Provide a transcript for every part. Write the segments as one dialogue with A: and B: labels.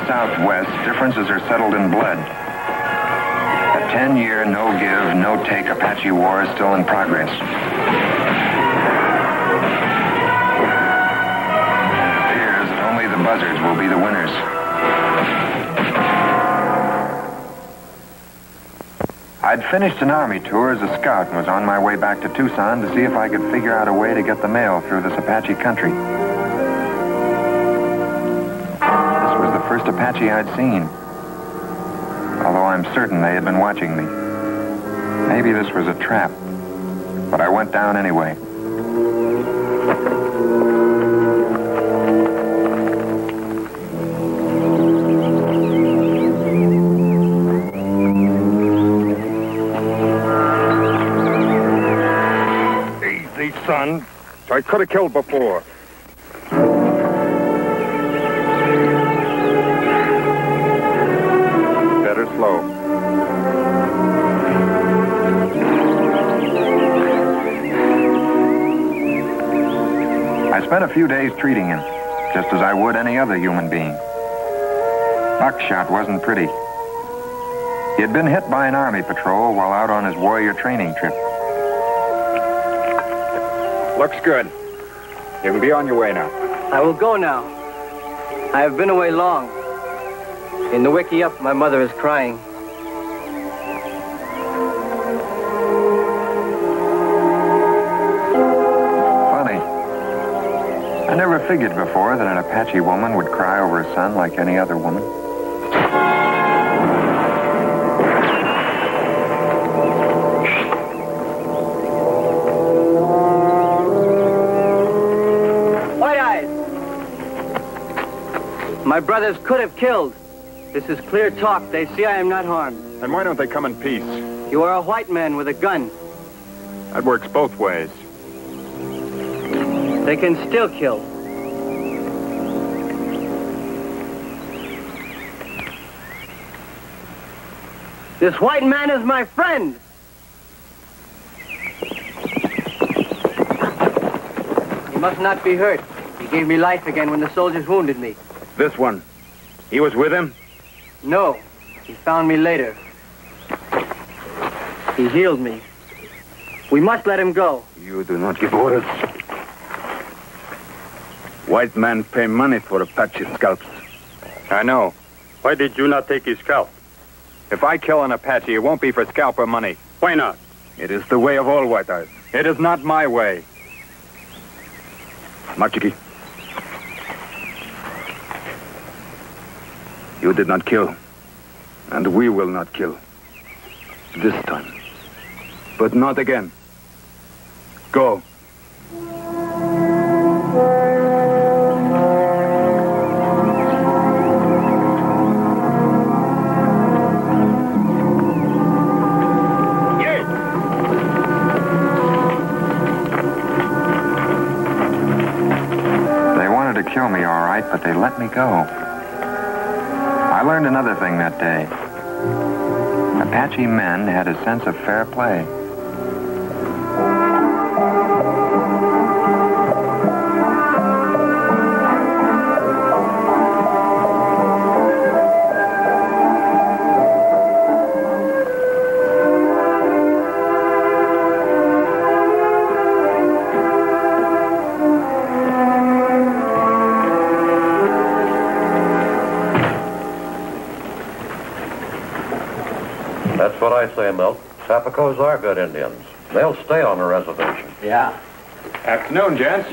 A: Southwest, differences are settled in blood. A 10-year, no-give, no-take Apache war is still in progress. It appears that only the buzzards will be the winners. I'd finished an Army tour as a scout and was on my way back to Tucson to see if I could figure out a way to get the mail through this Apache country. This was the first Apache I'd seen, although I'm certain they had been watching me. Maybe this was a trap, but I went down anyway.
B: Son, I could have killed before. Better slow.
A: I spent a few days treating him, just as I would any other human being. Buckshot wasn't pretty. He had been hit by an Army patrol while out on his warrior training trip.
B: Looks good. You can be on your way now.
C: I will go now. I have been away long. In the wiki up, my mother is crying.
A: Funny. I never figured before that an Apache woman would cry over a son like any other woman.
C: My brothers could have killed. This is clear talk. They see I am not harmed.
B: Then why don't they come in peace?
C: You are a white man with a gun.
B: That works both ways.
C: They can still kill. This white man is my friend. He must not be hurt. He gave me life again when the soldiers wounded me.
B: This one, he was with him?
C: No, he found me later. He healed me. We must let him go.
B: You do not give orders. White men pay money for Apache scalps. I know.
D: Why did you not take his scalp?
B: If I kill an Apache, it won't be for scalp or money.
D: Why not?
B: It is the way of all white eyes. It is not my way. Machiki. You did not kill, and we will not kill. This time. But not again. Go.
A: They wanted to kill me, all right, but they let me go. I learned another thing that day. Apache men had a sense of fair play.
E: That's what I say, Milt. Sapacos are good Indians. They'll stay on the reservation.
C: Yeah.
B: Afternoon, gents.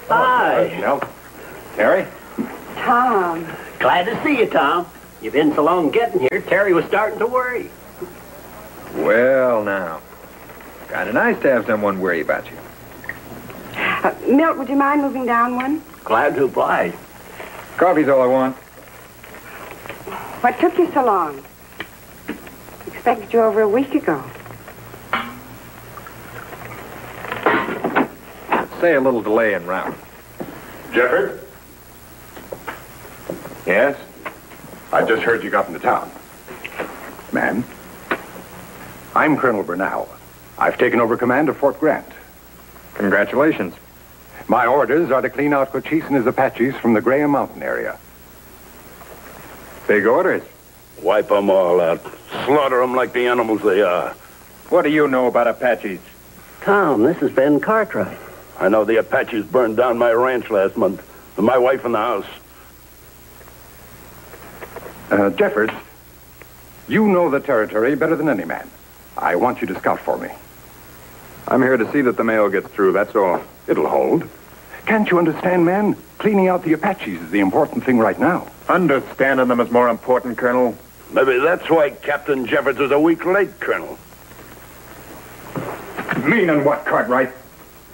C: Hi.
B: Milt. Terry?
F: Tom.
G: Glad to see you, Tom. You've been so long getting here, Terry was starting to worry.
A: Well, now. Kind of nice to have someone worry about you.
F: Milt, would you mind moving down one?
G: Glad to oblige.
A: Coffee's all I want.
F: What took you so long? Expected you over a week ago.
A: Say a little delay en route.
B: Jefford? Yes? I just heard you got into town. Ma'am? I'm Colonel Bernal. I've taken over command of Fort Grant.
A: Congratulations.
B: My orders are to clean out Cochise and his Apaches from the Graham Mountain area.
A: Big orders.
H: Wipe them all out. Slaughter them like the animals they are.
A: What do you know about Apaches?
G: Tom, this is Ben Cartwright.
H: I know the Apaches burned down my ranch last month. And my wife in the house.
B: Jeffords, you know the territory better than any man. I want you to scout for me.
A: I'm here to see that the mail gets through, that's all.
B: It'll hold. Can't you understand, man? Cleaning out the Apaches is the important thing right now.
A: Understanding them is more important, Colonel.
H: Maybe that's why Captain Jeffords was a week late, Colonel.
A: Meaning what, Cartwright?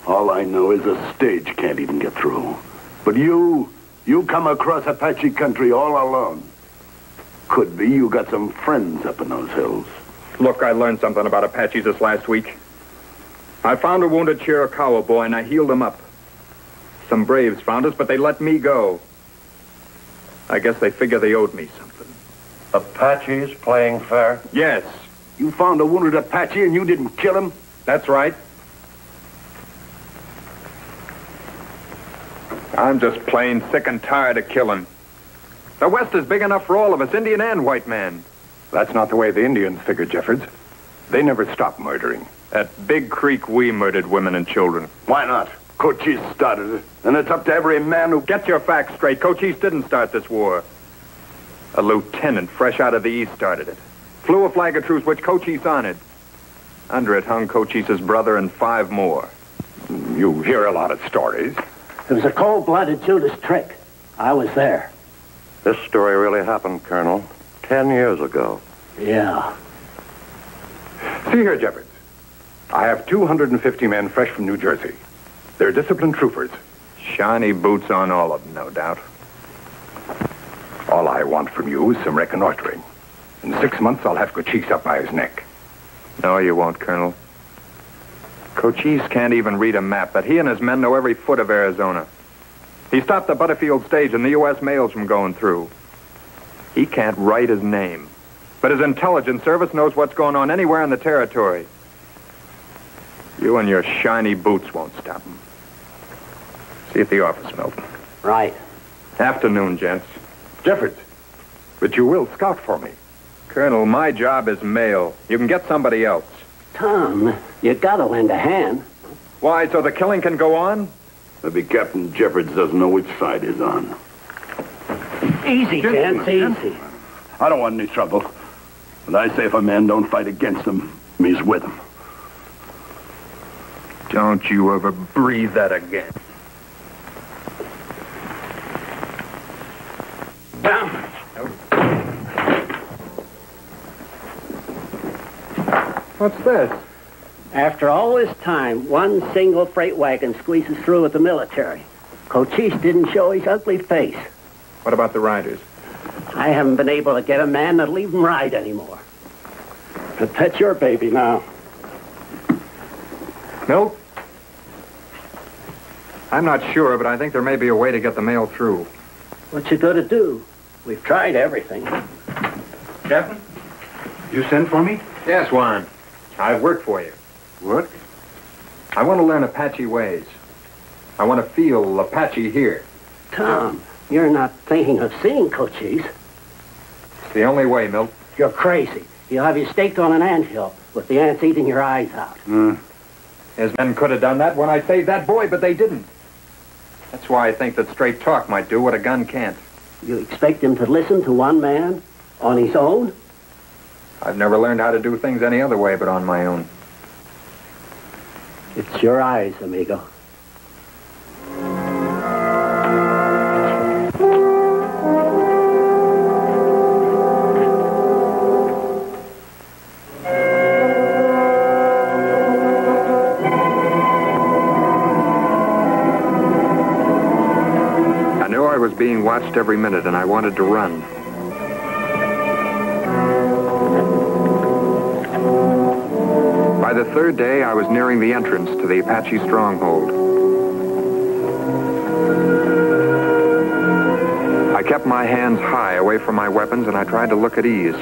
H: All I know is a stage can't even get through. But you come across Apache country all alone. Could be you got some friends up in those hills.
A: Look, I learned something about Apaches this last week. I found a wounded Chiricahua boy and I healed him up. Some braves found us, but they let me go. I guess they figure they owed me something.
E: Apaches playing fair?
A: Yes.
H: You found a wounded Apache and you didn't kill him?
A: That's right. I'm just plain sick and tired of killing. The West is big enough for all of us, Indian and white man.
B: That's not the way the Indians figured, Jeffords. They never stopped murdering.
A: At Big Creek, we murdered women and children.
H: Why not? Cochise started it. And it's up to every man who...
A: Get your facts straight. Cochise didn't start this war. A lieutenant fresh out of the East started it. Flew a flag of truce which Cochise honored. Under it hung Cochise's brother and 5 more.
B: You hear a lot of stories.
G: It was a cold-blooded Judas trick. I was there.
E: This story really happened, Colonel, 10 years ago.
G: Yeah.
B: See here, Jeffords. I have 250 men fresh from New Jersey. They're disciplined troopers.
A: Shiny boots on all of them, no doubt.
B: All I want from you is some reconnoitering. In 6 months, I'll have Cochise up by his neck.
A: No, you won't, Colonel. Cochise can't even read a map, but he and his men know every foot of Arizona. He stopped the Butterfield stage and the U.S. mails from going through. He can't write his name, but his intelligence service knows what's going on anywhere in the territory. You and your shiny boots won't stop him. See you at the office, Milton.
G: Right.
A: Afternoon, gents.
B: Jeffords, but you will scout for me.
A: Colonel, my job is mail. You can get somebody else.
G: Tom, you gotta lend a hand.
A: Why, so the killing can go on?
H: Maybe Captain Jeffords doesn't know which side he's on.
G: Easy, Gents, easy.
H: I don't want any trouble. But I say if a man don't fight against him, he's with him.
A: Don't you ever breathe that again. What's this?
G: After all this time, one single freight wagon squeezes through with the military. Cochise didn't show his ugly face.
A: What about the riders?
G: I haven't been able to get a man that'll even ride anymore. But that's your baby now.
A: Milt? I'm not sure, but I think there may be a way to get the mail through.
G: What you gonna do? We've tried everything.
B: Captain, you send for me?
A: Yes, Juan. I've worked for you.
B: Work?
A: I want to learn Apache ways. I want to feel Apache here.
G: Tom, you're not thinking of seeing Cochise.
A: It's the only way, Milt.
G: You're crazy. You'll have you staked on an anthill with the ants eating your eyes out.
A: His men could have done that when I saved that boy, but they didn't. That's why I think that straight talk might do what a gun can't.
G: You expect him to listen to one man on his own?
A: I've never learned how to do things any other way but on my own.
G: It's your eyes, amigo.
A: I knew I was being watched every minute, and I wanted to run. By the third day, I was nearing the entrance to the Apache stronghold. I kept my hands high away from my weapons, and I tried to look at ease.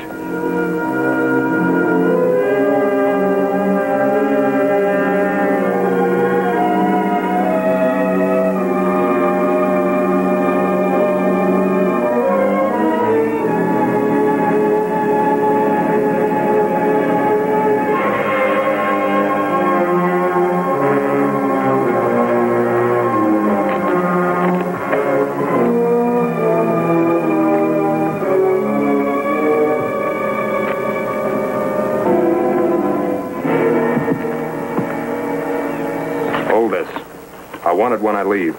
A: it when I leave.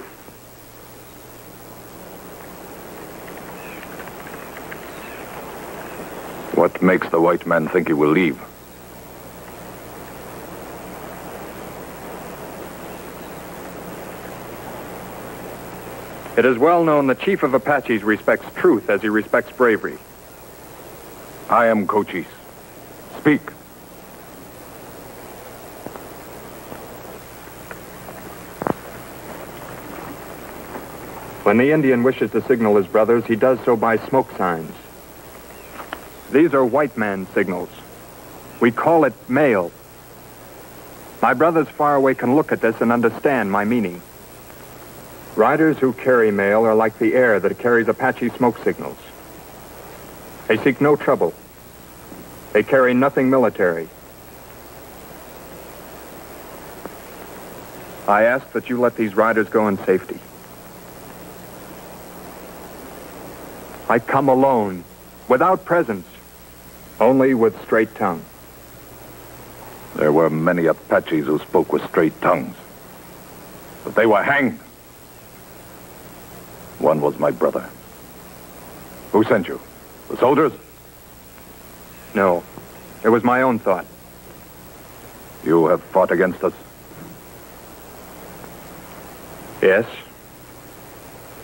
B: What makes the white man think he will leave?
A: It is well known the chief of Apaches respects truth as he respects bravery.
B: I am Cochise. Speak.
A: When the Indian wishes to signal his brothers, he does so by smoke signs. These are white man signals. We call it mail. My brothers far away can look at this and understand my meaning. Riders who carry mail are like the air that carries Apache smoke signals. They seek no trouble. They carry nothing military. I ask that you let these riders go in safety. I come alone, without presents, only with straight tongue.
B: There were many Apaches who spoke with straight tongues, but they were hanged. One was my brother. Who sent you? The soldiers?
A: No, it was my own thought.
B: You have fought against us?
A: Yes,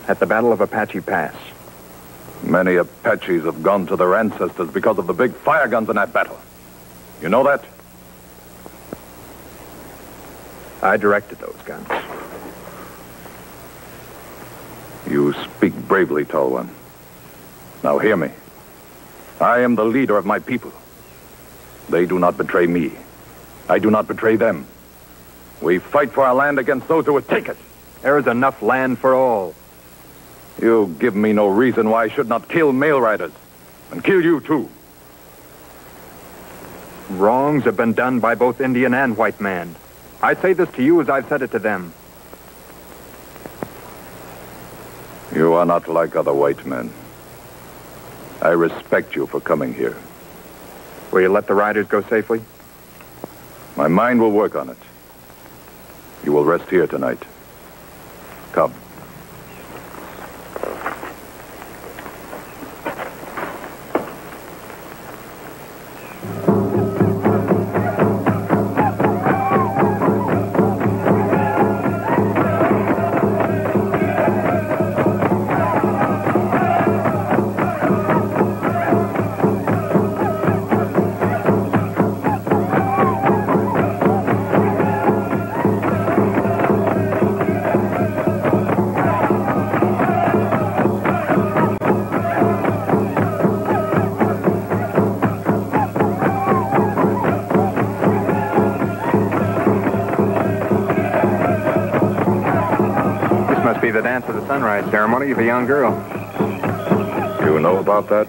A: at the Battle of Apache Pass.
B: Many Apaches have gone to their ancestors because of the big fire guns in that battle. You know that?
A: I directed those guns.
B: You speak bravely, tall one. Now hear me. I am the leader of my people. They do not betray me. I do not betray them. We fight for our land against those who would take it.
A: There is enough land for all.
B: You give me no reason why I should not kill mail riders. And kill you, too.
A: Wrongs have been done by both Indian and white man. I say this to you as I've said it to them.
B: You are not like other white men. I respect you for coming here.
A: Will you let the riders go safely?
B: My mind will work on it. You will rest here tonight. Come.
A: The dance of the sunrise ceremony of a young girl.
B: You know about that?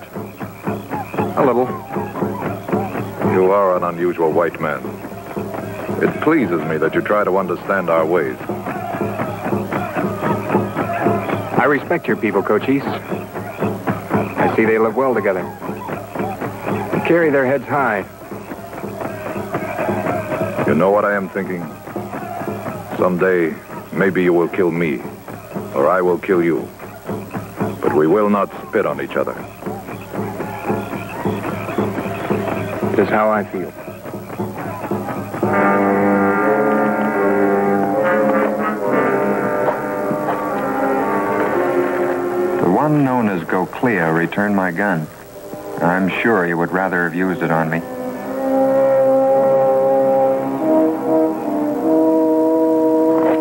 A: A little.
B: You are an unusual white man. It pleases me that you try to understand our ways.
A: I respect your people, Cochise. I see they live well together. They carry their heads high.
B: You know what I am thinking? Someday, maybe you will kill me. Or I will kill you. But we will not spit on each other.
A: It is how I feel. The one known as Go Clear returned my gun. I'm sure he would rather have used it on me.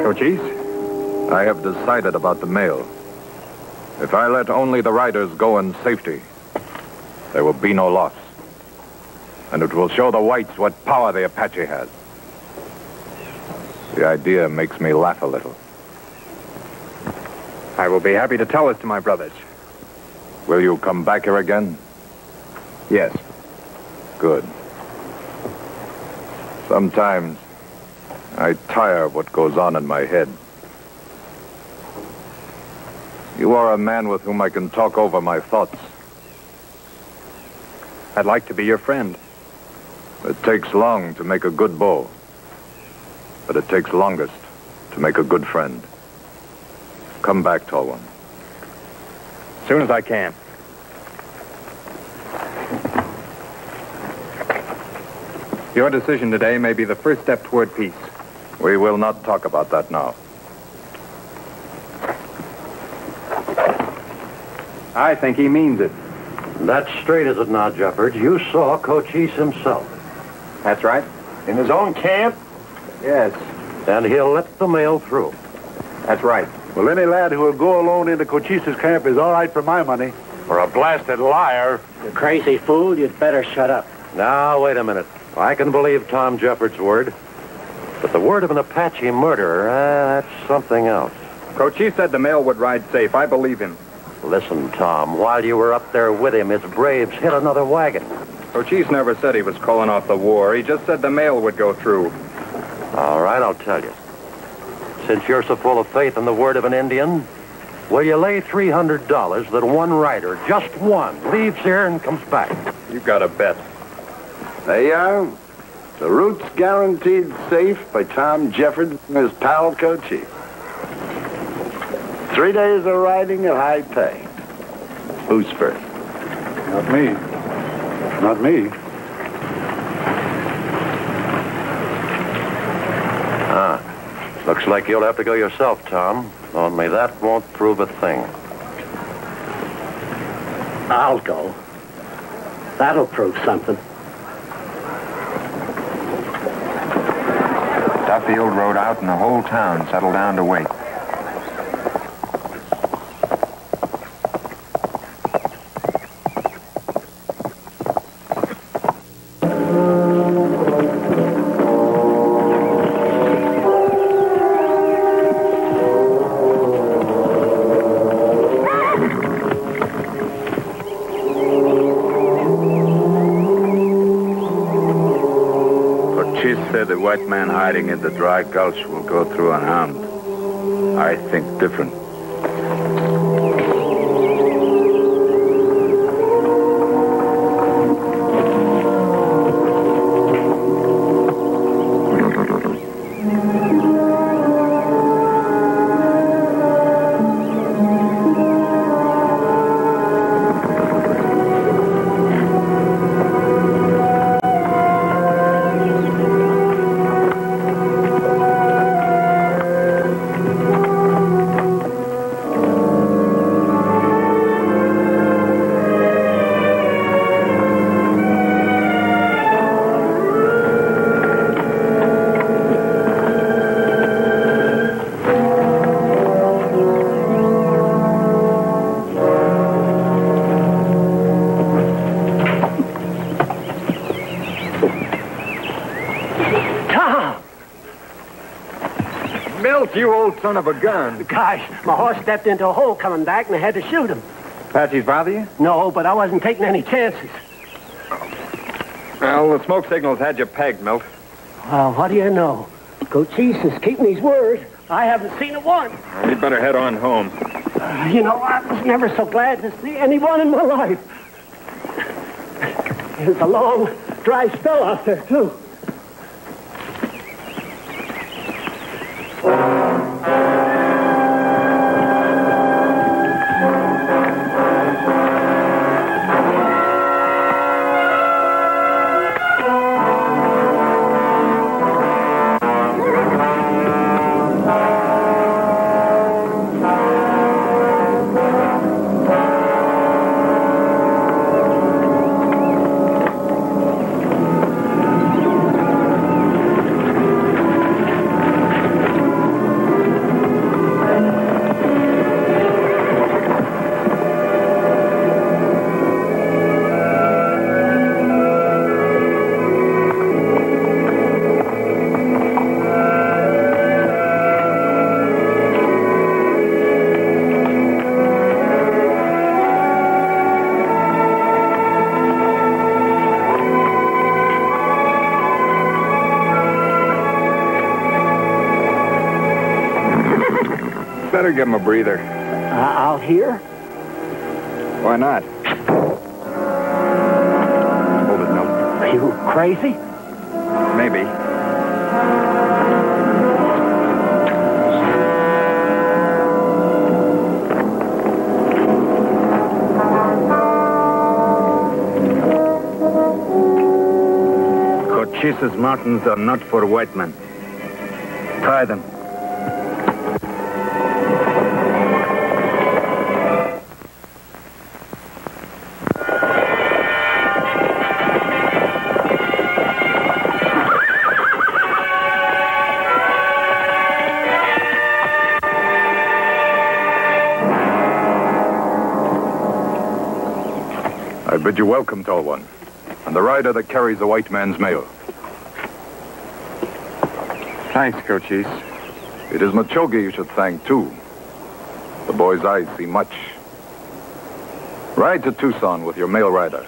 A: Cochise?
B: I have decided about the mail. If I let only the riders go in safety, there will be no loss. And it will show the whites what power the Apache has. The idea makes me laugh a little.
A: I will be happy to tell this to my brothers.
B: Will you come back here again?
A: Yes.
B: Good. Sometimes I tire of what goes on in my head. You are a man with whom I can talk over my thoughts.
A: I'd like to be your friend.
B: It takes long to make a good bow, but it takes longest to make a good friend. come back, tall one.
A: As soon as I can. Your decision today may be the first step toward peace.
B: We will not talk about that now.
A: I think he means it.
E: That's straight, is it not, Jeffords? You saw Cochise himself.
A: That's right.
H: In his own camp?
A: Yes,
E: And he'll let the mail through.
A: that's right.
H: Well, any lad who will go alone into Cochise's camp is all right for my money. For a blasted liar.
G: You crazy fool, you'd better shut up.
E: Now, wait a minute. I can believe Tom Jeffords' word. But the word of an Apache murderer, that's something else.
A: Cochise said the mail would ride safe. I believe him.
E: Listen, Tom, while you were up there with him, his braves hit another wagon.
A: Cochise never said he was calling off the war. He just said the mail would go through.
E: All right, I'll tell you. Since you're so full of faith in the word of an Indian, will you lay $300 that one rider, just one, leaves here and comes back?
A: You got a bet.
H: There you are. The route's guaranteed safe by Tom Jeffords and his pal Cochise. 3 days of riding at high pay. Who's first?
B: Not me. Not me.
E: Looks like you'll have to go yourself, Tom. Only that won't prove a thing.
G: I'll go. That'll prove something.
A: Duffield rode out and the whole town settled down to wait.
B: The white man hiding in the dry gulch will go through unharmed. I think different.
A: You old son of a gun.
G: Gosh, my horse stepped into a hole coming back and I had to shoot him.
A: Apaches bother you?
G: No, but I wasn't taking any chances.
A: Well, the smoke signals had you pegged, Milt.
G: Well, what do you know? Cochise is keeping his word. I haven't seen it once.
A: Well, you'd better head on home.
G: You know, I was never so glad to see anyone in my life. There's a long, dry spell out there, too.
A: Better give him a breather.
G: I'll hear.
A: Why not? Hold it, Milt.
G: Are you crazy?
A: Maybe.
I: Cochise's mountains are not for white men. Tie them.
B: I bid you welcome, Tall One, and the rider that carries the white man's mail.
A: Thanks, Cochise.
B: It is Machogi you should thank, too. The boy's eyes see much. Ride to Tucson with your mail rider.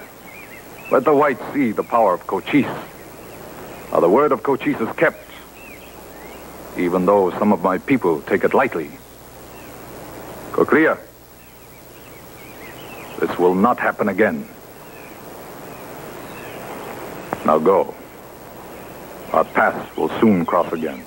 B: Let the whites see the power of Cochise. Now, the word of Cochise is kept, even though some of my people take it lightly. Cocria, this will not happen again. Now go. Our paths will soon cross again.